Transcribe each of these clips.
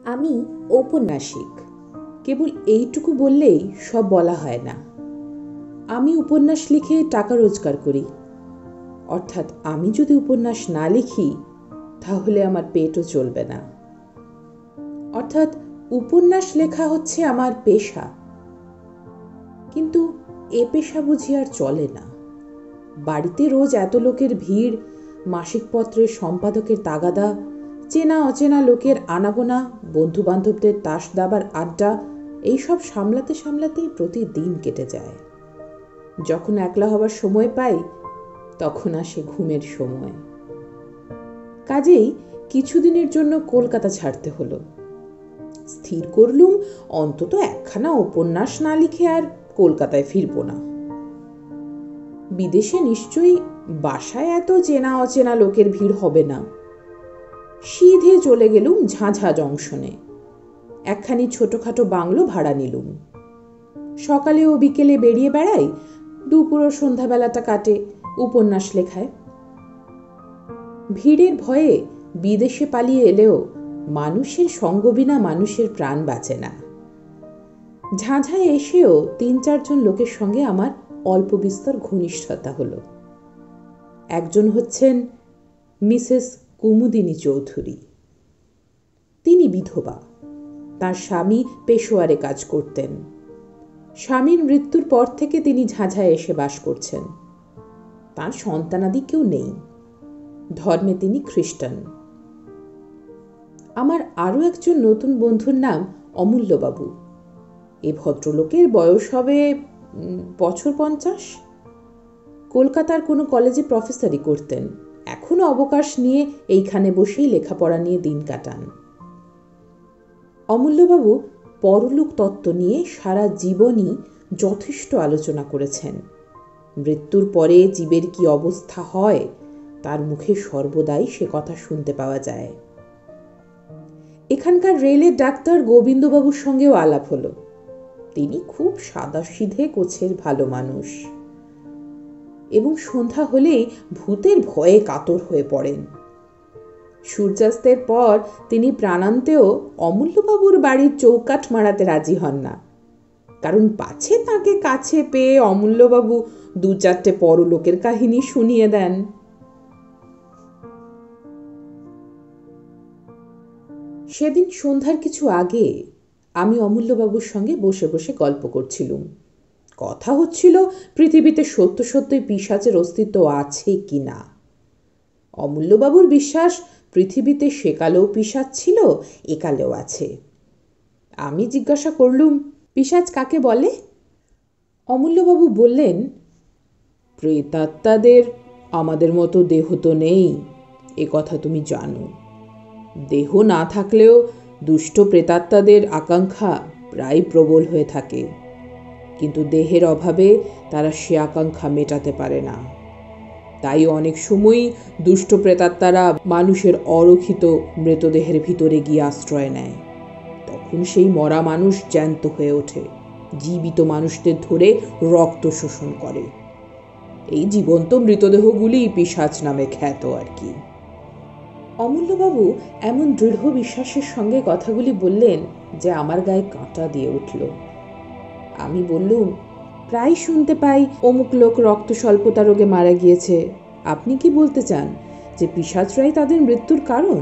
আমি ঔপন্যাসিক। কেবল এইটুকু বললেই সব বলা হয় না। আমি উপন্যাস লিখে টাকা রোজগার করি। অর্থাৎ আমি যদি উপন্যাস না লিখি তাহলে আমার পেটও চলবে না। অর্থাৎ উপন্যাস লেখা হচ্ছে আমার পেশা। কিন্তু এ পেশা বুঝি আর চলে না। বাড়িতে রোজ এত লোকের ভিড়, মাসিক পত্রের সম্পাদকের তাগাদা, চেনা অচেনা লোকের আনাগোনা, বন্ধু বান্ধবদের তাস দাবার আড্ডা, এইসব সামলাতে সামলাতেই প্রতিদিন কেটে যায়। যখন একলা হবার সময় পাই তখন আসে ঘুমের সময়। কাজেই কিছুদিনের জন্য কলকাতা ছাড়তে হলো। স্থির করলুম অন্তত একখানা উপন্যাস না লিখে আর কলকাতায় ফিরব না। বিদেশে নিশ্চয়ই বাসায় এত চেনা অচেনা লোকের ভিড় হবে না। সিধে চলে গেলুম ঝাঁঝা জংশনে। একখানি ছোটখাটো বাংলো ভাড়া নিলুম। সকালে ও বিকেলে বেরিয়ে বেড়াই, দুপুর ও সন্ধ্যাবেলাটা কাটে উপন্যাস লেখায়। ভিড়ের ভয়ে বিদেশে পালিয়ে এলেও মানুষের সঙ্গ বিনা মানুষের প্রাণ বাঁচে না। ঝাঁঝায় এসেও ৩-৪ জন লোকের সঙ্গে আমার অল্প বিস্তর ঘনিষ্ঠতা হলো। একজন হচ্ছেন মিসেস কুমুদিনী চৌধুরী। তিনি বিধবা। তার স্বামী পেশোয়ারে কাজ করতেন। স্বামীর মৃত্যুর পর থেকে তিনি ঝাঁঝায় এসে বাস করছেন। তার সন্তানাদি কেউ নেই। ধর্মে তিনি খ্রিস্টান। আমার আরও একজন নতুন বন্ধুর নাম অমূল্যবাবু। এ ভদ্রলোকের বয়স হবে বছর ৫০। কলকাতার কোনো কলেজে প্রফেসরি করতেন। এখনো অবকাশ নিয়ে এইখানে বসেই লেখাপড়া নিয়ে দিন কাটান। অমূল্যবাবু পরলোক তত্ত্ব নিয়ে সারা জীবনই যথেষ্ট আলোচনা করেছেন। মৃত্যুর পরে জীবের কি অবস্থা হয় তার মুখে সর্বদাই সে কথা শুনতে পাওয়া যায়। এখানকার রেলের ডাক্তার গোবিন্দবাবুর সঙ্গেও আলাপ হলো। তিনি খুব সাদাসিধে কোছের ভালো মানুষ এবং সন্ধ্যা হলেই ভূতের ভয়ে কাতর হয়ে পড়েন। সূর্যাস্তের পর তিনি প্রাণান্তেও অমূল্যবাবুর বাড়ির চৌকাঠ মারাতে রাজি হন না, কারণ পাছে তাকে কাছে পেয়ে অমূল্যবাবু ২-৪টে পরলোকের কাহিনী শুনিয়ে দেন। সেদিন সন্ধ্যার কিছু আগে আমি অমূল্যবাবুর সঙ্গে বসে বসে গল্প করছিলুম। কথা হচ্ছিল পৃথিবীতে সত্য সত্যই পিশাচের অস্তিত্ব আছে কি না। অমূল্যবাবুর বিশ্বাস পৃথিবীতে সেকালেও পিশাচ ছিল, একালেও আছে। আমি জিজ্ঞাসা করলুম, পিশাচ কাকে বলে? অমূল্যবাবু বললেন, প্রেতাত্মাদের আমাদের মতো দেহ তো নেই, এ কথা তুমি জানো। দেহ না থাকলেও দুষ্ট প্রেতাত্মাদের আকাঙ্ক্ষা প্রায় প্রবল হয়ে থাকে, কিন্তু দেহের অভাবে তারা সে আকাঙ্ক্ষা মেটাতে পারে না। তাই অনেক সময়ই দুষ্ট প্রেতাত্মারা মানুষের অরক্ষিত মৃতদেহের ভিতরে গিয়ে আশ্রয় নেয়। তখন সেই মরা মানুষ জ্যান্ত হয়ে ওঠে, জীবিত মানুষদের ধরে রক্ত শোষণ করে। এই জীবন্ত মৃতদেহগুলি পিশাচ নামে খ্যাত আর কি। অমূল্যবাবু এমন দৃঢ় বিশ্বাসের সঙ্গে কথাগুলি বললেন যে আমার গায়ে কাঁটা দিয়ে উঠল। আমি বললুম, প্রায় শুনতে পাই অমুক লোক রক্ত স্বল্পতা রোগে মারা গিয়েছে। আপনি কি বলতে চান যে পিশাচরাই তাদের মৃত্যুর কারণ?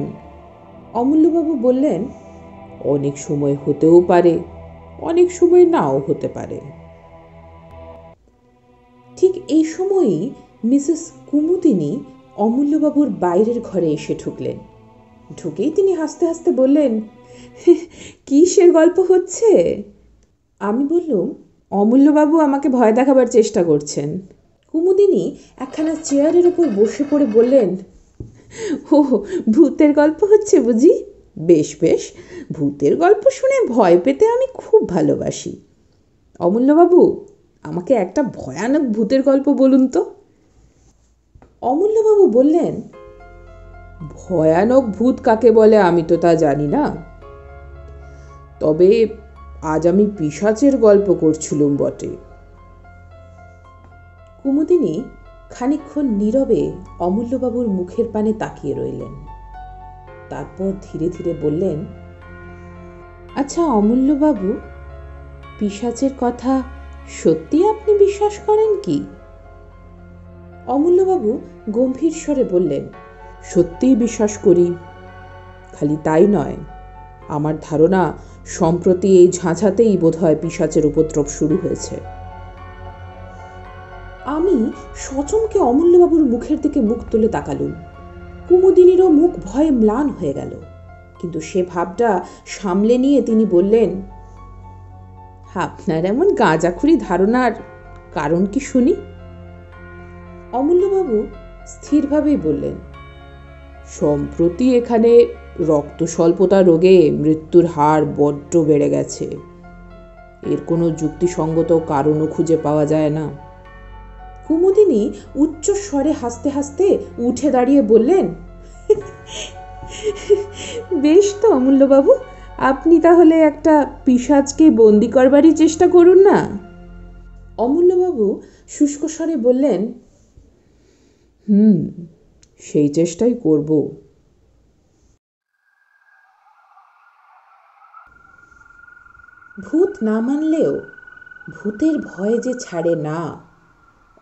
অমূল্যবাবু বললেন, অনেক সময় হতেও পারে, অনেক সময় নাও হতে পারে। ঠিক এই সময়ই মিসেস কুমুদিনী অমূল্যবাবুর বাইরের ঘরে এসে ঢুকলেন। ঢুকেই তিনি হাসতে হাসতে বললেন, কিসের গল্প হচ্ছে? আমি বললুম, অমূল্যবাবু আমাকে ভয় দেখাবার চেষ্টা করছেন। কুমুদিনী একখানা চেয়ারের উপর বসে পড়ে বললেন, ও ভূতের গল্প হচ্ছে বুঝি? বেশ বেশ, ভূতের গল্প শুনে ভয় পেতে আমি খুব ভালোবাসি। অমূল্যবাবু, আমাকে একটা ভয়ানক ভূতের গল্প বলুন তো। অমূল্যবাবু বললেন, ভয়ানক ভূত কাকে বলে আমি তো তা জানি না, তবে আজ আমি পিশাচের গল্প করছিলুম বটে। কুমুদিনী খানিকক্ষণ নীরবে অমূল্যবাবুর মুখের পানে তাকিয়ে রইলেন। তারপর ধীরে ধীরে বললেন, আচ্ছা অমূল্যবাবু, পিশাচের কথা সত্যি আপনি বিশ্বাস করেন কি? অমূল্যবাবু গম্ভীর স্বরে বললেন, সত্যিই বিশ্বাস করি। খালি তাই নয়, আমার ধারণা সম্প্রতি এই ঝাঁঝাতেই বোধহয় পিশাচের উপদ্রব শুরু হয়েছে। আমি সচমকে অমূল্যবাবুর মুখের দিকে মুখ তুলে তাকালুম। কুমুদিনীরও মুখ ভয়ে ম্লান হয়ে গেল, কিন্তু সে ভাবটা সামলে নিয়ে তিনি বললেন, আপনার এমন গাঁজাখুরি ধারণার কারণ কি শুনি? অমূল্যবাবু স্থিরভাবেই বললেন, সম্প্রতি এখানে রক্ত স্বল্পতা রোগে মৃত্যুর হার বড্ড বেড়ে গেছে। এর কোনো যুক্তিসঙ্গত কারণও খুঁজে পাওয়া যায় না। কুমুদিনী উচ্চ স্বরে হাসতে হাসতে উঠে দাঁড়িয়ে বললেন, বেশ তো অমূল্যবাবু, আপনি তাহলে একটা পিশাচকে বন্দি করবারই চেষ্টা করুন না। অমূল্যবাবু শুষ্ক স্বরে বললেন, সেই চেষ্টাই করব। ভূত না মানলেও ভূতের ভয় যে ছাড়ে না,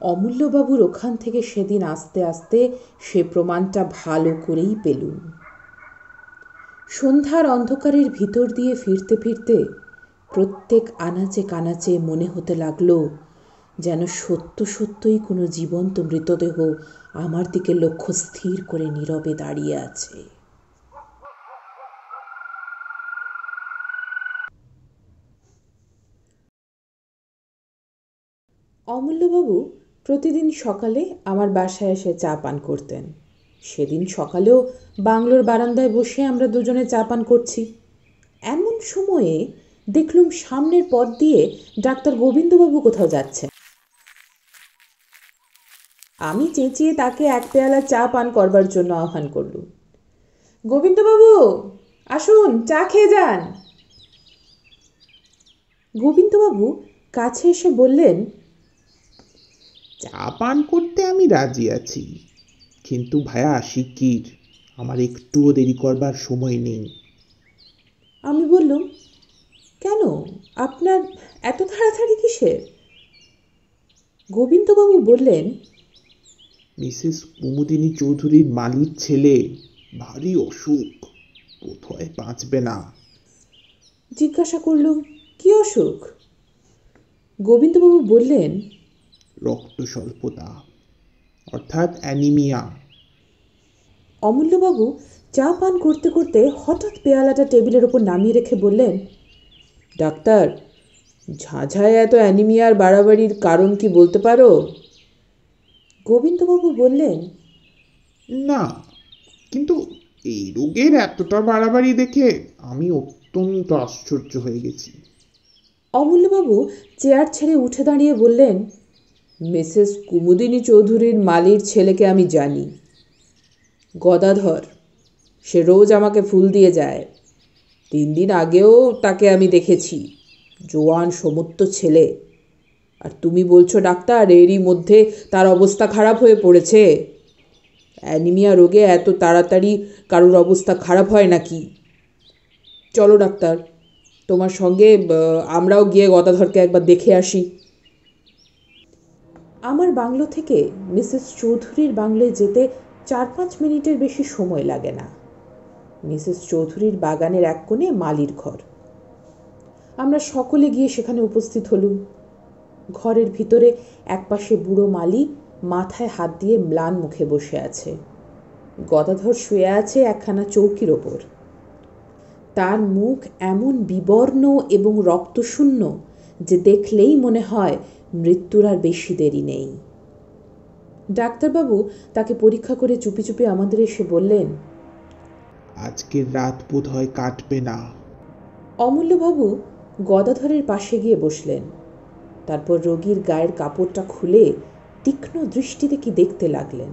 অমূল্যবাবুর ওখান থেকে সেদিন আস্তে আস্তে সে প্রমাণটা ভালো করেই পেলুম। সন্ধ্যার অন্ধকারের ভিতর দিয়ে ফিরতে ফিরতে প্রত্যেক আনাচে কানাচে মনে হতে লাগলো যেন সত্য সত্যই কোনো জীবন্ত মৃতদেহ আমার দিকে লক্ষ্য স্থির করে নীরবে দাঁড়িয়ে আছে। অমূল্যবাবু প্রতিদিন সকালে আমার বাসায় এসে চা পান করতেন। সেদিন সকালেও বাংলোর বারান্দায় বসে আমরা দুজনে চা পান করছি। এমন সময়ে দেখলুম সামনের পথ দিয়ে ডাক্তার গোবিন্দবাবু কোথাও যাচ্ছেন। আমি চেঁচিয়ে তাকে এক পেয়ালা চা পান করবার জন্য আহ্বান করলুম। গোবিন্দবাবু আসুন, চা খেয়ে যান। গোবিন্দবাবু কাছে এসে বললেন, চা পান করতে আমি রাজি আছি, কিন্তু ভায়া শিগগির, আমার একটুও দেরি করবার সময় নেই। আমি বললুম, কেন, আপনার এত তাড়াতাড়ি কিসের? গোবিন্দবাবু বললেন, মিসেস কুমুদিনী চৌধুরীর মালির ছেলে ভারী অসুখ, বোধহয় বাঁচবে না। জিজ্ঞাসা করলুম, কি অসুখ? গোবিন্দবাবু বললেন, রক্ত স্বল্পতা, অর্থাৎ অ্যানিমিয়া। অমূল্যবাবু চা পান করতে করতে হঠাৎ পেয়ালাটা টেবিলের ওপর নামিয়ে রেখে বললেন, ডাক্তার, ঝাঁঝায় এত অ্যানিমিয়ার বাড়াবাড়ির কারণ কি বলতে পারো? গোবিন্দবাবু বললেন, না, কিন্তু এই রোগের এতটা বাড়াবাড়ি দেখে আমি অত্যন্ত আশ্চর্য হয়ে গেছি। অমূল্যবাবু চেয়ার ছেড়ে উঠে দাঁড়িয়ে বললেন, মিসেস কুমুদিনী চৌধুরীর মালির ছেলেকে আমি জানি, গদাধর। সে রোজ আমাকে ফুল দিয়ে যায়। 3 দিন আগেও তাকে আমি দেখেছি, জোয়ান সমুদ্র ছেলে। আর তুমি বলছো ডাক্তার এরই মধ্যে তার অবস্থা খারাপ হয়ে পড়েছে? অ্যানিমিয়া রোগে এত তাড়াতাড়ি কারোর অবস্থা খারাপ হয় নাকি? চলো ডাক্তার, তোমার সঙ্গে আমরাও গিয়ে গদাধরকে একবার দেখে আসি। আমার বাংলো থেকে মিসেস চৌধুরীর বাংলোয় যেতে 4-5 মিনিটের বেশি সময় লাগে না। মিসেস চৌধুরীর বাগানের এক কোণে মালির ঘর। আমরা সকলে গিয়ে সেখানে উপস্থিত হলুম। ঘরের ভিতরে একপাশে বুড়ো মালি মাথায় হাত দিয়ে ম্লান মুখে বসে আছে। গদাধর শুয়ে আছে একখানা চৌকির ওপর। তার মুখ এমন বিবর্ণ এবং রক্তশূন্য যে দেখলেই মনে হয় মৃত্যুর আর বেশি দেরি নেই। ডাক্তারবাবু তাকে পরীক্ষা করে চুপি চুপি আমাদের এসে বললেন, আজকের রাত বোধহয় কাটবে না। অমূল্যবাবু গদাধরের পাশে গিয়ে বসলেন। তারপর রোগীর গায়ের কাপড়টা খুলে তীক্ষ্ণ দৃষ্টিতে কি দেখতে লাগলেন।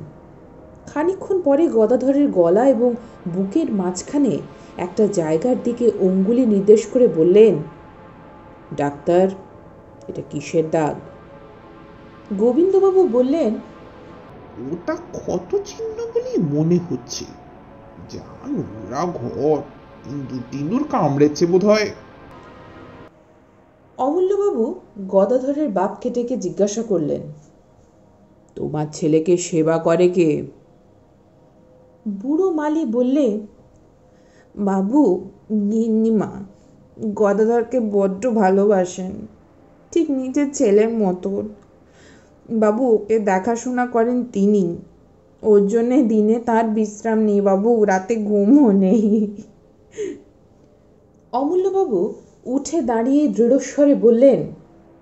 খানিকক্ষণ পরে গদাধরের গলা এবং বুকের মাঝখানে একটা জায়গার দিকে অঙ্গুলি নির্দেশ করে বললেন, ডাক্তার, এটা কিসের দাগ? গোবিন্দবাবু বললেন, ওটা ক্ষত চিহ্ন বলেই মনে হচ্ছে। যা নোংরা ঘর, ইঁদুর টিন্দুর কামড়েছে বোধহয়। অমূল্যবাবু গদাধরের বাপকে ডেকে জিজ্ঞাসা করলেন, তোমার ছেলেকে সেবা করে কে? বুড়ো মালি বললে, বাবু, গিন্নিমা গদাধরকে বড্ড ভালোবাসেন, ঠিক নিজের ছেলের মতন। বাবু, ওকে দেখাশোনা করেন তিনি। ওর জন্যে দিনে তার বিশ্রাম নেই বাবু, রাতে ঘুমও নেই। অমূল্যবাবু উঠে দাঁড়িয়ে দৃঢ়স্বরে বললেন,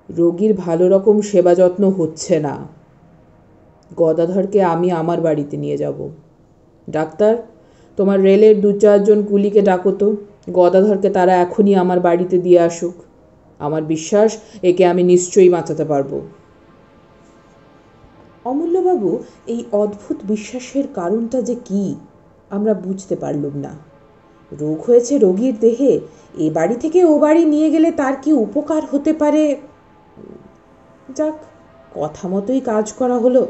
রোগীর ভালো রকম সেবা যত্ন হচ্ছে না। গদাধরকে আমি আমার বাড়িতে নিয়ে যাব। ডাক্তার, তোমার রেলের 2-4 জন কুলিকে ডাকো তো, গদাধরকে তারা এখনই আমার বাড়িতে দিয়ে আসুক। আমার বিশ্বাস একে আমি নিশ্চয়ই বাঁচাতে পারবো। অমূল্যবাবু এই অদ্ভুত বিশ্বাসের কারণটা যে কি আমরা বুঝতে পারলুম না। রোগ হয়েছে রোগীর দেহে, এ বাড়ি থেকে ও বাড়ি নিয়ে গেলে তার কি উপকার হতে পারে। যাক, কথা মতোই কাজ করা হলো।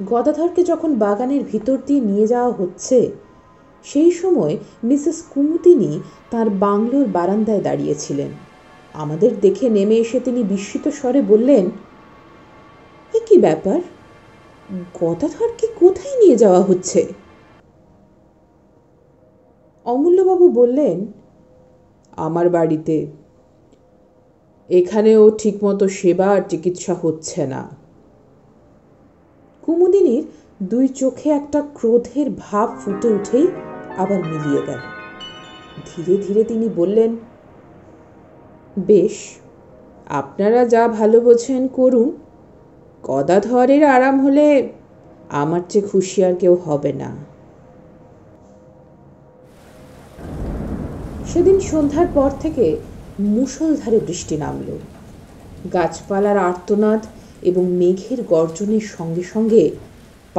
গদাধরকে যখন বাগানের ভিতর দিয়ে নিয়ে যাওয়া হচ্ছে, সেই সময় মিসেস কুমুদিনী তার বাংলোর বারান্দায় দাঁড়িয়েছিলেন। আমাদের দেখে নেমে এসে তিনি বিস্মিত স্বরে বললেন, এ কি ব্যাপার? গদাধরকে কোথায় নিয়ে যাওয়া হচ্ছে? অমূল্যবাবু বললেন, আমার বাড়িতে। এখানেও ঠিকমতো সেবা আর চিকিৎসা হচ্ছে না। কুমুদিনীর 2 চোখে একটা ক্রোধের ভাব ফুটে উঠেই আবার মিলিয়ে গেল। ধীরে ধীরে তিনি বললেন, বেশ, আপনারা যা ভালো বোঝেন করুন। গদাধরের আরাম হলে আমার চেয়ে খুশি আর কেউ হবে না। সেদিন সন্ধ্যার পর থেকে মুষলধারে বৃষ্টি নামল। গাছপালার আর্তনাদ এবং মেঘের গর্জনের সঙ্গে সঙ্গে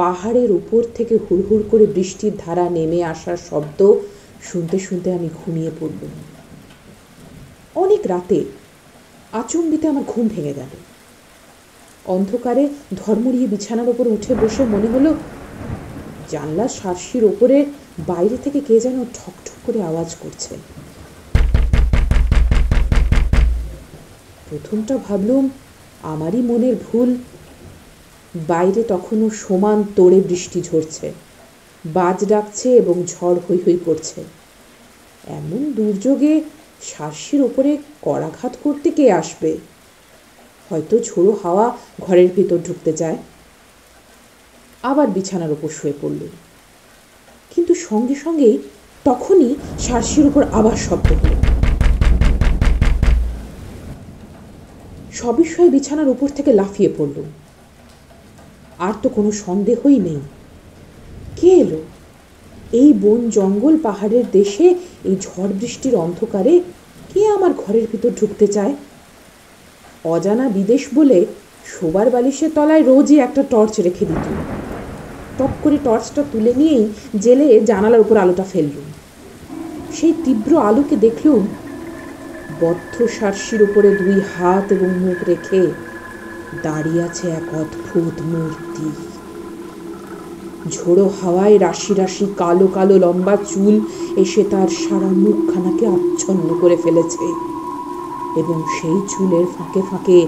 পাহাড়ের উপর থেকে হুড়হুড় করে বৃষ্টির ধারা নেমে আসার শব্দ শুনতে শুনতে আমি ঘুমিয়ে পড়লুম। অনেক রাতে আচম্বিতে আমার ঘুম ভেঙে গেল। অন্ধকারে ধর্মড়িয়ে বিছানার ওপর উঠে বসে মনে হলো জানলার শার্সির ওপরে বাইরে থেকে কে যেন ঠকঠক করে আওয়াজ করছে। প্রথমটা ভাবলুম আমারই মনের ভুল। বাইরে তখনও সমান তোড়ে বৃষ্টি ঝরছে, বাজ ডাকছে এবং ঝড় হৈ হৈ করছে। এমন দুর্যোগে শার্সির ওপরে করাঘাত করতে কে আসবে? হয়তো ঝোড়ো হাওয়া ঘরের ভিতর ঢুকতে চায়। আবার বিছানার ওপর শুয়ে পড়ল, কিন্তু সঙ্গে সঙ্গেই তখনই শার্সির উপর আবার শব্দ হল। সবিস্ময়ে বিছানার উপর থেকে লাফিয়ে পড়ল। আর তো কোনো সন্দেহই নেই। কে এলো? এই বন জঙ্গল পাহাড়ের দেশে এই ঝড় বৃষ্টির অন্ধকারে কে আমার ঘরের ভিতর ঢুকতে চায়? অজানা বিদেশ বলে শোবার বালিশের তলায় রোজই একটা টর্চ রেখে দিত। টপ করে টর্চটা তুলে নিয়েই জেলে জানালার উপর আলোটা ফেললুম। সেই তীব্র আলোকে দেখলুম বদ্ধ শার্সির উপরে 2 হাত এবং মুখ রেখে দাঁড়িয়ে আছে এক অদ্ভুত মূর্তি। ঝোড়ো হাওয়ায় রাশি রাশি কালো কালো লম্বা চুল এসে তার সারা মুখখানাকে আচ্ছন্ন করে ফেলেছে, এবং সেই চুলের ফাঁকে ফাঁকে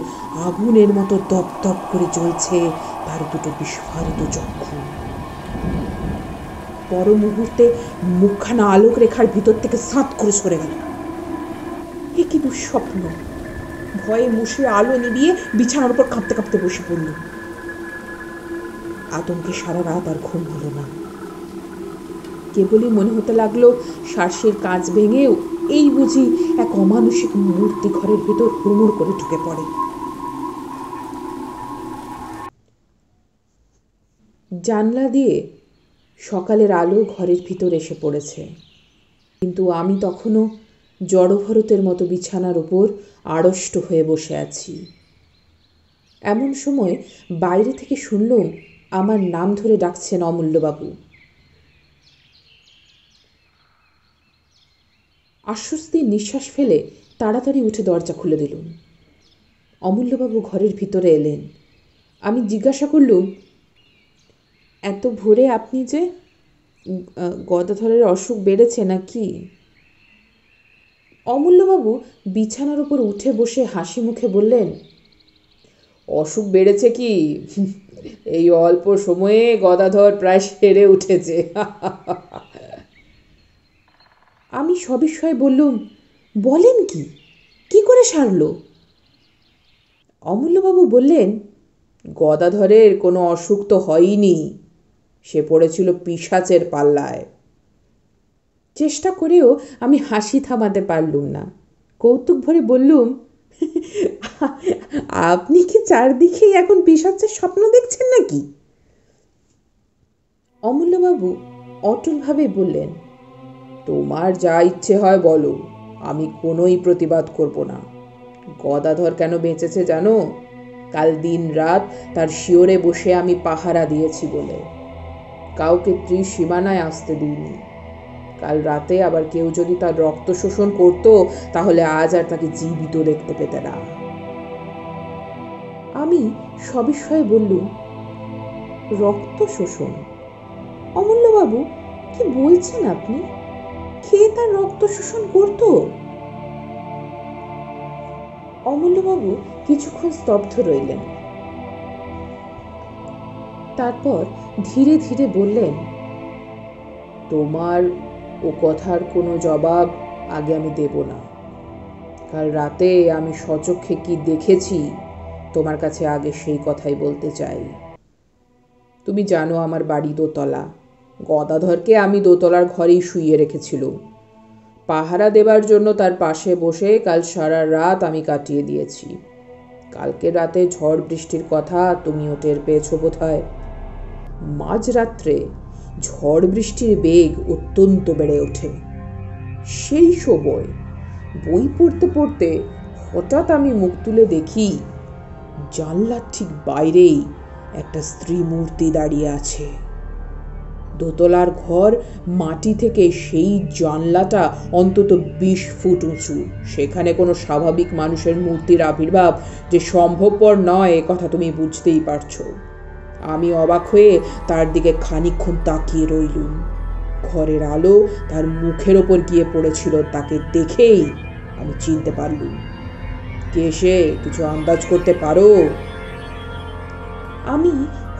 আগুনের মতো দপ দপ করে জ্বলছে তার 2 বিস্ফারিত চক্ষু। পর মুহূর্তে মুখখানা আলোক রেখার ভিতর থেকে সাঁত করে সরে গেল। এ কি দুঃস্বপ্ন! ভয়ে মুশে আলো নিভিয়ে বিছানার উপর কাঁপতে কাঁপতে বসে পড়ল। আতঙ্কে সারা রাত আর ঘুম হলো না। কেবলই মনে হতে লাগলো শার্সির কাঁচ ভেঙেও এই বুঝি এক অমানুষিক মূর্তি ঘরের ভিতর হুড়মুড় করে ঢুকে পড়ে। জানলা দিয়ে সকালের আলো ঘরের ভিতর এসে পড়েছে, কিন্তু আমি তখনও জড়ভরতের মতো বিছানার উপর আড়ষ্ট হয়ে বসে আছি। এমন সময় বাইরে থেকে শুনলুম আমার নাম ধরে ডাকছেন অমূল্যবাবু। আশ্বস্তির নিঃশ্বাস ফেলে তাড়াতাড়ি উঠে দরজা খুলে দিলুম। অমূল্যবাবু ঘরের ভিতরে এলেন। আমি জিজ্ঞাসা করলুম, এত ভোরে আপনি যে? গদাধরের অসুখ বেড়েছে নাকি? অমূল্যবাবু বিছানার উপর উঠে বসে হাসি মুখে বললেন, অসুখ বেড়েছে কি? এই অল্প সময়ে গদাধর প্রায় সেরে উঠেছে। আমি সবিস্ময়ে বললুম, বলেন কি? কি করে সারল? অমূল্যবাবু বললেন, গদাধরের কোনো অসুখ তো হয়নি, সে পড়েছিল পিশাচের পাল্লায়। চেষ্টা করেও আমি হাসি থামাতে পারলুম না। কৌতুক ভরে বললুম, আপনি কি চারদিকেই এখন পিশাচের স্বপ্ন দেখছেন নাকি? অমূল্যবাবু অটলভাবে বললেন, তোমার যা ইচ্ছে হয় বলো, আমি কোনোই প্রতিবাদ করব না। গদাধর কেন বেঁচেছে জানো? কাল দিন রাত তার শিওরে বসে আমি পাহারা দিয়েছি বলে। কাউকে ত্রিসীমানায় আসতে দিইনি। কাল রাতে আবার কেউ যদি তার রক্ত শোষণ করতো, তাহলে আজ আর তাকে জীবিত দেখতে পেতে না। আমি সবিস্ময়ে বললুম, রক্ত শোষণ? অমূল্যবাবু, কি বলছেন আপনি? কে তার রক্ত শোষণ করত? অমূল্যবাবু কিছুক্ষণ স্তব্ধ রইলেন। তারপর ধীরে ধীরে বললেন, তোমার ও কথার কোনো জবাব আগে আমি দেব না। কাল রাতে আমি সচক্ষে কি দেখেছি তোমার কাছে আগে সেই কথাই বলতে চাই। তুমি জানো আমার বাড়ি দোতলা। গদাধরকে আমি দোতলার ঘরেই শুইয়ে রেখেছিলুম। পাহারা দেবার জন্য তার পাশে বসে কাল সারা রাত আমি কাটিয়ে দিয়েছি। কালকে রাতে ঝড় বৃষ্টির কথা তুমিও টের পেয়েছ বোধহয়। মাঝরাত্রে ঝড় বৃষ্টির বেগ অত্যন্ত বেড়ে ওঠে। সেই সময় বই পড়তে পড়তে হঠাৎ আমি মুখ তুলে দেখি জানলার ঠিক বাইরেই একটা স্ত্রী মূর্তি দাঁড়িয়ে আছে। দোতলার ঘর মাটি থেকে সেই জানলাটা অন্তত 20 ফুট উঁচু। সেখানে কোনো স্বাভাবিক মানুষের মূর্তির আবির্ভাব যে সম্ভবপর নয়, কথা তুমি বুঝতেই পারছো। আমি অবাক হয়ে তার দিকে খানিকক্ষণ তাকিয়ে রইলুম। ঘরের আলো তার মুখের ওপর গিয়ে পড়েছিল। তাকে দেখেই আমি চিনতে পারলুম। কে সে? কিছু আন্দাজ করতে পারো? আমি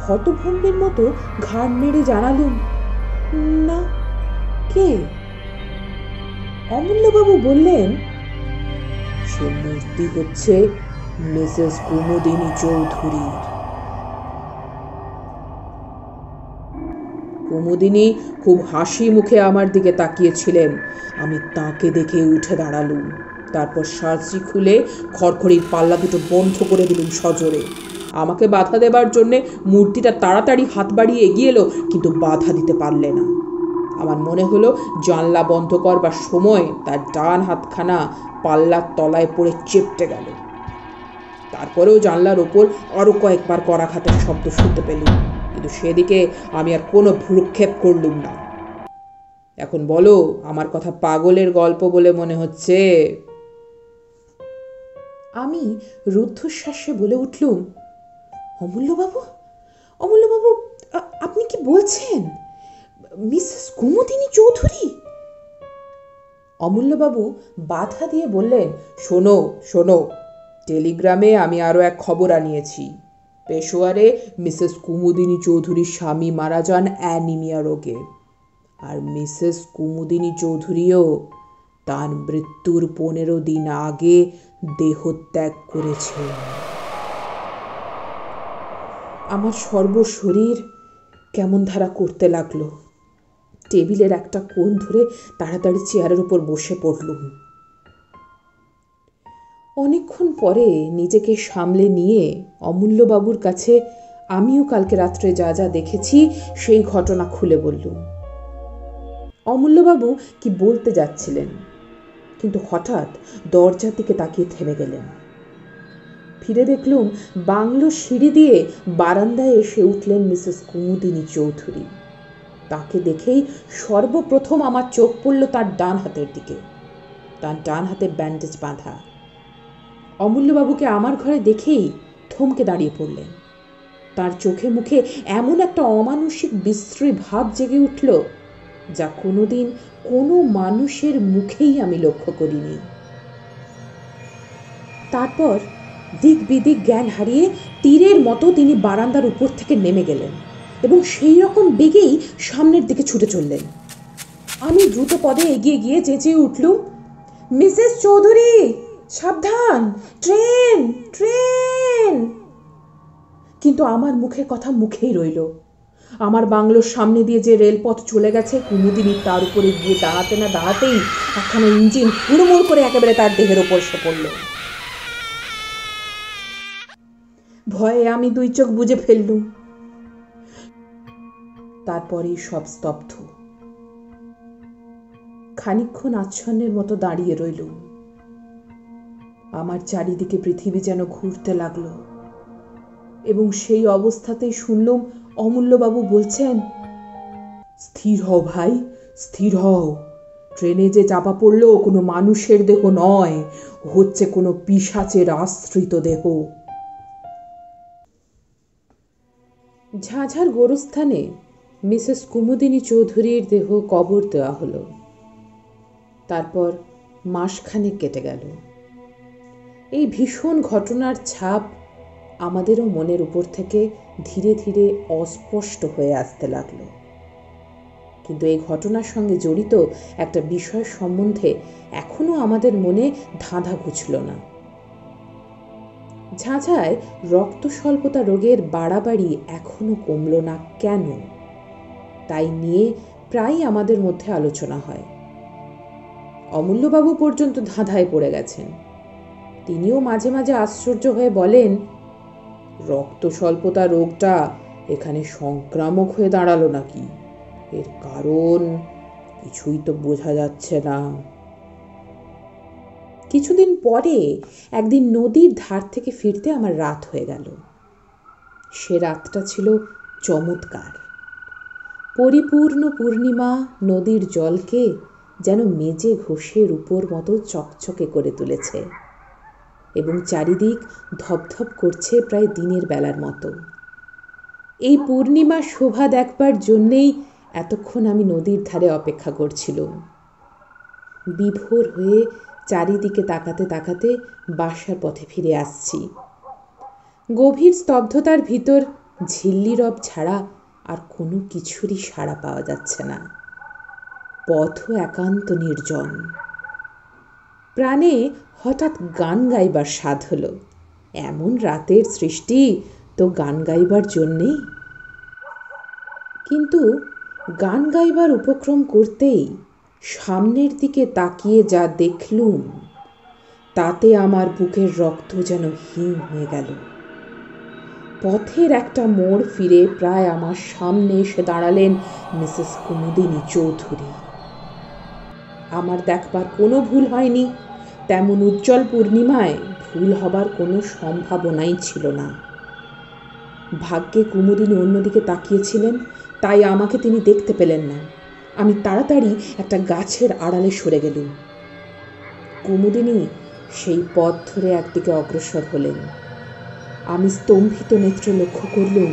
হতভম্বের মতো ঘাড় নেড়ে জানালুম, না। কে? অমূল্যবাবু বললেন, সে মূর্তি হচ্ছে মিসেস কুমুদিনী চৌধুরী। কুমুদিনী খুব হাসি মুখে আমার দিকে তাকিয়েছিলেন। আমি তাকে দেখে উঠে দাঁড়ালুম। তারপর সার্সি খুলে খড়খড়ির পাল্লা দুটো বন্ধ করে দিলুম সজোরে। আমাকে বাধা দেবার জন্যে মূর্তিটা তাড়াতাড়ি হাত বাড়িয়ে এগিয়ে এলো, কিন্তু বাধা দিতে পারলে না। আমার মনে হলো জানলা বন্ধ করবার সময় তার ডান হাতখানা পাল্লার তলায় পড়ে চেপটে গেল। তারপরেও জানলার ওপর আরো কয়েকবার করাঘাতের শব্দ শুনতে পেলুম, কিন্তু সেদিকে আমি আর কোনো ভ্রুক্ষেপ করলুম না। এখন বলো, আমার কথা পাগলের গল্প বলে মনে হচ্ছে? আমি রুদ্ধশ্বাসে বলে উঠলুম, অমূল্যবাবু, অমূল্যবাবু, আপনি কি বলছেন? মিসেস কুমুদিনী চৌধুরী? অমূল্যবাবু বাধা দিয়ে বললেন, শোনো শোনো, টেলিগ্রামে আমি আরও এক খবর আনিয়েছি। পেশোয়ারে মিসেস কুমুদিনী চৌধুরীর স্বামী মারা যান অ্যানিমিয়া রোগে, আর মিসেস কুমুদিনী চৌধুরীও তার মৃত্যুর 15 দিন আগে দেহত্যাগ করেছে। আমার সর্বশরীর কেমন ধারা করতে লাগলো। টেবিলের একটা কোণ ধরে তাড়াতাড়ি চেয়ারের উপর বসে পড়লুম। অনেকক্ষণ পরে নিজেকে সামলে নিয়ে অমূল্যবাবুর কাছে আমিও কালকে রাত্রে যা যা দেখেছি সেই ঘটনা খুলে বললুম। অমূল্যবাবু কি বলতে যাচ্ছিলেন, কিন্তু হঠাৎ দরজার দিকে তাকিয়ে থেমে গেলেন। ফিরে দেখলুম বাংলো সিঁড়ি দিয়ে বারান্দায় এসে উঠলেন মিসেস কুমুদিনী চৌধুরী। তাকে দেখেই সর্বপ্রথম আমার চোখ পড়ল তার ডান হাতের দিকে। তার ডান হাতে ব্যান্ডেজ বাঁধা। অমূল্যবাবুকে আমার ঘরে দেখেই থমকে দাঁড়িয়ে পড়লেন। তার চোখে মুখে এমন একটা অমানুষিক বিশ্রী ভাব জেগে উঠল, যা কোনোদিন কোনো মানুষের মুখেই আমি লক্ষ্য করিনি। তারপর দিক বিদিক জ্ঞান হারিয়ে তীরের মতো তিনি বারান্দার উপর থেকে নেমে গেলেন এবং সেই রকম বেগেই সামনের দিকে ছুটে চললেন। আমি দ্রুত পদে এগিয়ে গিয়ে চেঁচিয়ে উঠলুম, মিসেস চৌধুরী, সাবধান, ট্রেন ট্রেন। কিন্তু আমার মুখের কথা মুখেই রইল। আমার বাংলোর সামনে দিয়ে যে রেলপথ চলে গেছে, কুমুদিনী তার উপরে গিয়ে দাঁড়াতে না দাঁড়াতেই একখানা ইঞ্জিন হুড়মুড় করে একেবারে তার দেহের ওপর এসে পড়ল। ভয়ে আমি দুই চোখ বুজে ফেললুম। তারপরেই সব স্তব্ধ। খানিকক্ষণ আচ্ছন্নের মতো দাঁড়িয়ে রইলুম। আমার চারিদিকে পৃথিবী যেন ঘুরতে লাগলো এবং সেই অবস্থাতেই শুনলুম অমূল্যবাবু বলছেন, স্থির হও ভাই, স্থির হও। ট্রেনে যে চাপা পড়লো কোনো মানুষের দেহ নয়, হচ্ছে কোনো পিশাচের আশ্রিত দেহ। ঝাঝার গোরস্থানে মিসেস কুমুদিনী চৌধুরীর দেহ কবর দেওয়া হলো। তারপর মাসখানেক কেটে গেল। এই ভীষণ ঘটনার ছাপ আমাদেরও মনের উপর থেকে ধীরে ধীরে অস্পষ্ট হয়ে আসতে লাগলো। কিন্তু এই ঘটনার সঙ্গে জড়িত একটা বিষয় সম্বন্ধে এখনো আমাদের মনে ধাঁধা ঘুচল না। ঝাঁঝায় রক্ত স্বল্পতা রোগের বাড়াবাড়ি এখনো কমল না কেন, তাই নিয়ে প্রায় আমাদের মধ্যে আলোচনা হয়। অমূল্যবাবু পর্যন্ত ধাঁধায় পড়ে গেছেন। তিনিও মাঝে মাঝে আশ্চর্য হয়ে বলেন, রক্ত স্বল্পতা রোগটা এখানে সংক্রামক হয়ে দাঁড়ালো নাকি? এর কারণ কিছুই তো বোঝা যাচ্ছে না। কিছুদিন পরে একদিন নদীর ধার থেকে ফিরতে আমার রাত হয়ে গেল। সে রাতটা ছিল চমৎকার। পরিপূর্ণ পূর্ণিমা নদীর জলকে যেন মেজে ঘষের উপর মতো চকচকে করে তুলেছে এবং চারিদিক ধপধপ করছে প্রায় দিনের বেলার মতো। এই পূর্ণিমা শোভা দেখবার জন্যেই এতক্ষণ আমি নদীর ধারে অপেক্ষা করছিলাম। বিভোর হয়ে চারিদিকে তাকাতে তাকাতে বাসার পথে ফিরে আসছি। গভীর স্তব্ধতার ভিতর ঝিল্লি রব ছাড়া আর কোনো কিছুরই সাড়া পাওয়া যাচ্ছে না। পথও একান্ত নির্জন। প্রাণে হঠাৎ গান গাইবার স্বাদ হলো। এমন রাতের সৃষ্টি তো গান গাইবার জন্যেই। কিন্তু গান গাইবার উপক্রম করতেই সামনের দিকে তাকিয়ে যা দেখলুম, তাতে আমার বুকের রক্ত যেন হিম হয়ে গেল। পথের একটা মোড় ফিরে প্রায় আমার সামনে এসে দাঁড়ালেন মিসেস কুমুদিনী চৌধুরী। আমার দেখবার কোনো ভুল হয়নি। তেমন উজ্জ্বল পূর্ণিমায় ভুল হবার কোনো সম্ভাবনাই ছিল না। ভাগ্যে কুমুদিনী অন্যদিকে তাকিয়েছিলেন, তাই আমাকে তিনি দেখতে পেলেন না। আমি তাড়াতাড়ি একটা গাছের আড়ালে সরে গেলুম। কুমুদিনী সেই পথ ধরে একদিকে অগ্রসর হলেন। আমি স্তম্ভিত নেত্রে লক্ষ্য করলুম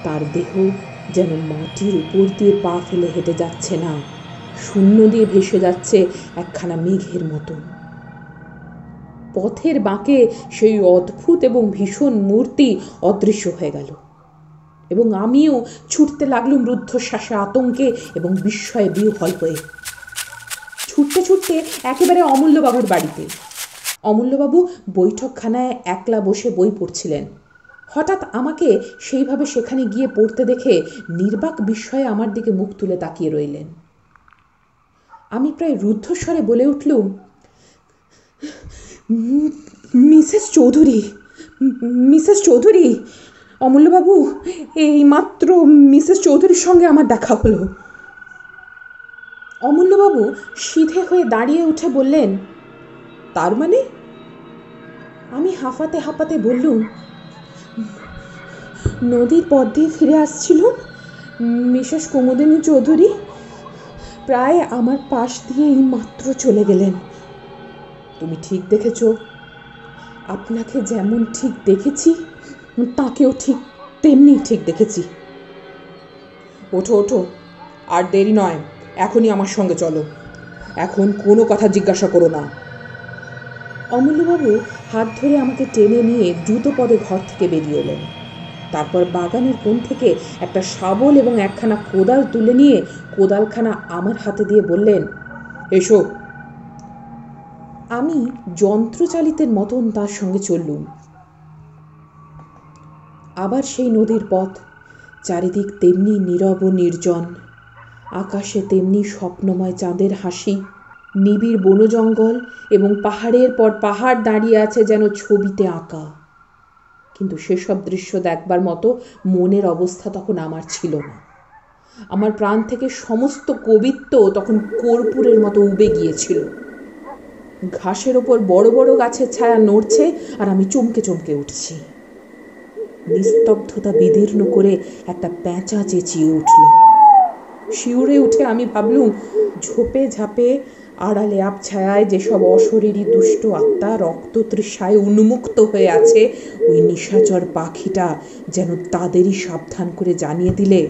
তার দেহ যেন মাটির উপর দিয়ে পা ফেলে হেঁটে যাচ্ছে না, শূন্য দিয়ে ভেসে যাচ্ছে একখানা মেঘের মতো। পথের বাঁকে সেই অদ্ভুত এবং ভীষণ মূর্তি অদৃশ্য হয়ে গেল এবং আমিও ছুটতে লাগলুম রুদ্ধশ্বাসে, আতঙ্কে এবং বিস্ময়ে বিহ্বল হয়ে। ছুটতে ছুটতে একেবারে অমূল্যবাবুর বাড়িতে। অমূল্যবাবু বৈঠকখানায় একলা বসে বই পড়ছিলেন। হঠাৎ আমাকে সেইভাবে সেখানে গিয়ে পড়তে দেখে নির্বাক বিস্ময়ে আমার দিকে মুখ তুলে তাকিয়ে রইলেন। আমি প্রায় রুদ্ধস্বরে বলে উঠলুম, মিসেস চৌধুরী, মিসেস চৌধুরী, অমূল্যবাবু, এইমাত্র মিসেস চৌধুরীর সঙ্গে আমার দেখা হলো। অমূল্যবাবু সিধে হয়ে দাঁড়িয়ে উঠে বললেন, তার মানে? আমি হাঁপাতে হাঁপাতে বললুম, নদীর পথ দিয়ে ফিরে আসছিলুম। মিসেস কুমুদিনী চৌধুরী প্রায় আমার পাশ দিয়ে এই মাত্র চলে গেলেন। তুমি ঠিক দেখেছ। আপনাকে যেমন ঠিক দেখেছি তাকেও ঠিক তেমনি ঠিক দেখেছি। ওঠো ওঠো, আর দেরি নয়, এখনই আমার সঙ্গে চলো। এখন কোনো কথা জিজ্ঞাসা করো না। অমূল্যবাবু হাত ধরে আমাকে টেনে নিয়ে দ্রুত পদে ঘর থেকে বেরিয়ে এলেন। তারপর বাগানের কোণ থেকে একটা শাবল এবং একখানা কোদাল তুলে নিয়ে কোদালখানা আমার হাতে দিয়ে বললেন, এসো। আমি যন্ত্রচালিতের মতন তার সঙ্গে চললুম। আবার সেই নদীর পথ, চারিদিক তেমনি নীরব ও নির্জন, আকাশে তেমনি স্বপ্নময় চাঁদের হাসি, নিবিড় বনজঙ্গল এবং পাহাড়ের পর পাহাড় দাঁড়িয়ে আছে যেন ছবিতে আঁকা। কিন্তু সেসব দৃশ্য দেখবার মতো মনের অবস্থা তখন আমার ছিল না। আমার প্রাণ থেকে সমস্ত কবিত্ব তখন কর্পূরের মতো উবে গিয়েছিল। ঘাসের ওপর বড় বড় গাছের ছায়া নড়ছে আর আমি চমকে চমকে উঠছি। নিস্তব্ধতা বিদীর্ণ করে একটা প্যাঁচা চেঁচিয়ে উঠল। শিউরে উঠে আমি ভাবলুম, ঝোপে ঝাপে আড়ালে আবছায়ায় যেসব অশরীরী দুষ্ট আত্মা রক্ততৃষায় উন্মুক্ত হয়ে আছে, ওই নিশাচর পাখিটা যেন তাদেরই সাবধান করে জানিয়ে দিলে,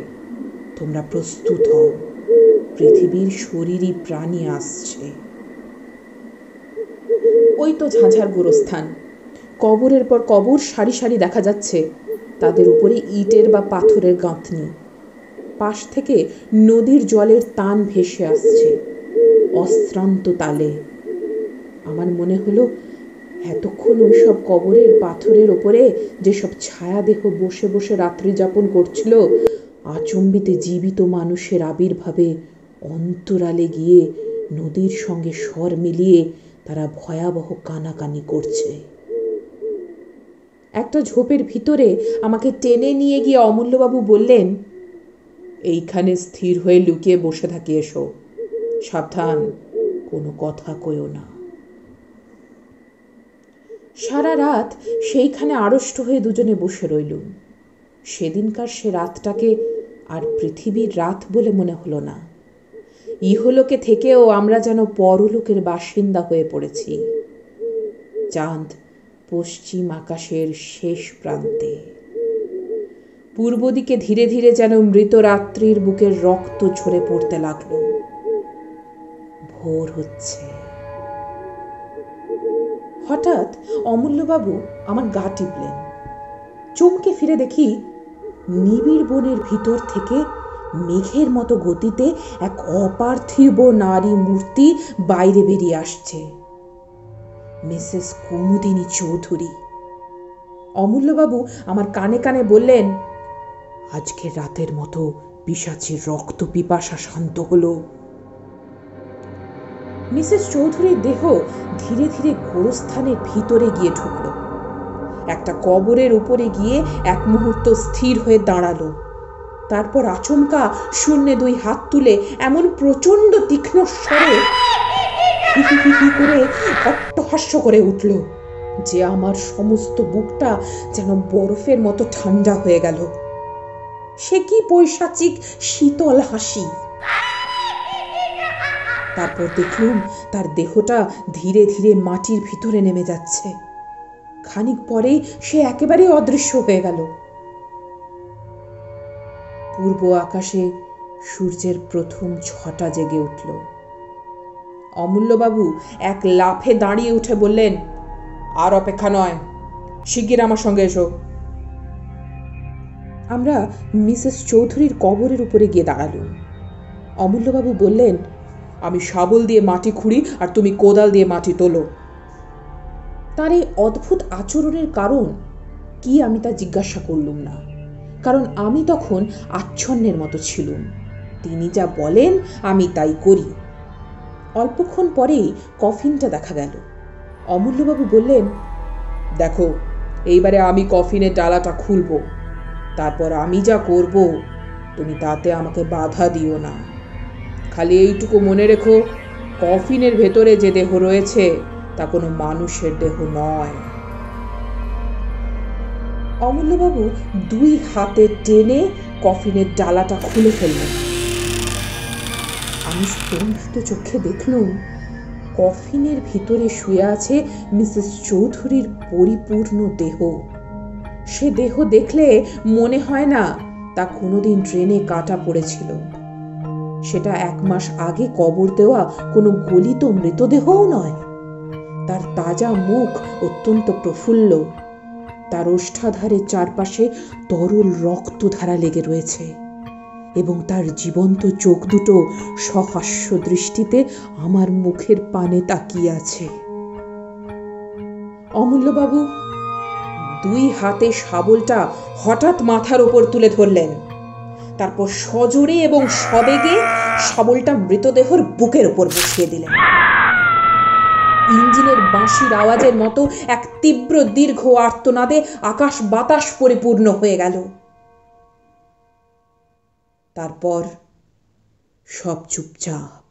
তোমরা প্রস্তুত হও, পৃথিবীর শরীরী প্রাণী আসছে। ওই তো ঝাঁঝার গোরস্থান, কবরের পর কবর সারি সারি দেখা যাচ্ছে, তাদের উপরে ইটের বা পাথরের গাঁথনি। পাশ থেকে নদীর জলের টান ভেসে আসছে অশ্রান্ত তালে। আমার মনে হলো, এতক্ষণ ওইসব কবরের পাথরের ওপরে যেসব ছায়াদেহ বসে বসে রাত্রি যাপন করছিল, আচম্বিতে জীবিত মানুষের আবির্ভাবে অন্তরালে গিয়ে নদীর সঙ্গে স্বর মিলিয়ে তারা ভয়াবহ কানাকানি করছে। একটা ঝোপের ভিতরে আমাকে টেনে নিয়ে গিয়ে অমূল্যবাবু বললেন, এইখানে স্থির হয়ে লুকিয়ে বসে থাকি, এসো, সাবধান, কোনো কথা কইও না। সারা রাত সেইখানে আড়ষ্ট হয়ে দুজনে বসে রইলুম। সেদিনকার সে রাতটাকে আর পৃথিবীর রাত বলে মনে হলো না। ইহলোকে থেকেও আমরা যেন পরলোকের বাসিন্দা হয়ে পড়েছি। চাঁদ পশ্চিম আকাশের শেষ প্রান্তে, পূর্ব দিকে ধীরে ধীরে যেন মৃত রাত্রির বুকের রক্ত ঝরে পড়তে লাগলো। ভোর হচ্ছে। হঠাৎ অমূল্যবাবু আমার গা টিপলেন। চমকে ফিরে দেখি, নিবিড় বনের ভিতর থেকে মেঘের মতো গতিতে এক অপার্থিব নারী মূর্তি বাইরে বেরিয়ে আসছে। মিসেস কুমুদিনী চৌধুরী। অমূল্যবাবু আমার কানে কানে বললেন, আজকের রাতের মতো পিশাচের রক্ত পিপাসা শান্ত হলো। মিসেস চৌধুরীর দেহ ধীরে ধীরে গোরস্থানের ভিতরে গিয়ে ঢুকল। একটা কবরের উপরে গিয়ে এক মুহূর্ত স্থির হয়ে দাঁড়ালো। তারপর আচমকা শূন্যে দুই হাত তুলে এমন প্রচন্ড তীক্ষ্ণ স্বরে হি হি হি করে অট্টহাস্য করে উঠল যে আমার সমস্ত বুকটা যেন বরফের মতো ঠান্ডা হয়ে গেল। সে কি পৈশাচিক শীতল হাসি! তারপর দেখলুম তার দেহটা ধীরে ধীরে মাটির ভিতরে নেমে যাচ্ছে। খানিক পরেই সে একেবারে অদৃশ্য হয়ে গেল। পূর্ব আকাশে সূর্যের প্রথম ছটা জেগে উঠল। অমূল্যবাবু এক লাফে দাঁড়িয়ে উঠে বললেন, আর অপেক্ষা নয়, শিগগির আমার সঙ্গে এসো। আমরা মিসেস চৌধুরীর কবরের উপরে গিয়ে দাঁড়ালুম। অমূল্যবাবু বললেন, আমি শাবল দিয়ে মাটি খুঁড়ি আর তুমি কোদাল দিয়ে মাটি তোলো। তার এই অদ্ভুত আচরণের কারণ কি আমি তা জিজ্ঞাসা করলুম না, কারণ আমি তখন আচ্ছন্নের মতো ছিলুম। তিনি যা বলেন আমি তাই করি। অল্পক্ষণ পরেই কফিনটা দেখা গেল। অমূল্যবাবু বললেন, দেখো, এইবারে আমি কফিনের ডালাটা খুলব, তারপর আমি যা করব তুমি তাতে আমাকে বাধা দিও না। খালি এইটুকু মনে রেখো, কফিনের ভেতরে যে দেহ রয়েছে তা কোনো মানুষের দেহ নয়। অমূল্যবাবু দুই হাতে টেনে কফিনের ডালাটা খুলে ফেললেন। আমি স্তম্ভিত চোখে দেখলুম কফিনের ভিতরে শুয়ে আছে মিসেস চৌধুরীর পরিপূর্ণ দেহ। সে দেহ দেখলে মনে হয় না তা কোনোদিন ট্রেনে কাটা পড়েছিল। সেটা 1 মাস আগে কবর দেওয়া কোনো গলিত মৃতদেহও নয়। তার তাজা মুখ অত্যন্ত প্রফুল্ল, তার ওষ্ঠাধারের চারপাশে তরল রক্তধারা লেগে রয়েছে এবং তার জীবন্ত চোখ দুটো সহাস্য দৃষ্টিতে আমার মুখের পানে তাকিয়ে আছে। অমূল্যবাবু দুই হাতে শাবলটা হঠাৎ মাথার ওপর তুলে ধরলেন, তারপর সজোরে এবং সবেগে শাবলটা মৃতদেহর বুকের ওপর বসিয়ে দিলেন। ইঞ্জিনের বাঁশির আওয়াজের মতো এক তীব্র দীর্ঘ আর্তনাদে আকাশ বাতাস পরিপূর্ণ হয়ে গেল। তারপর সব চুপচাপ।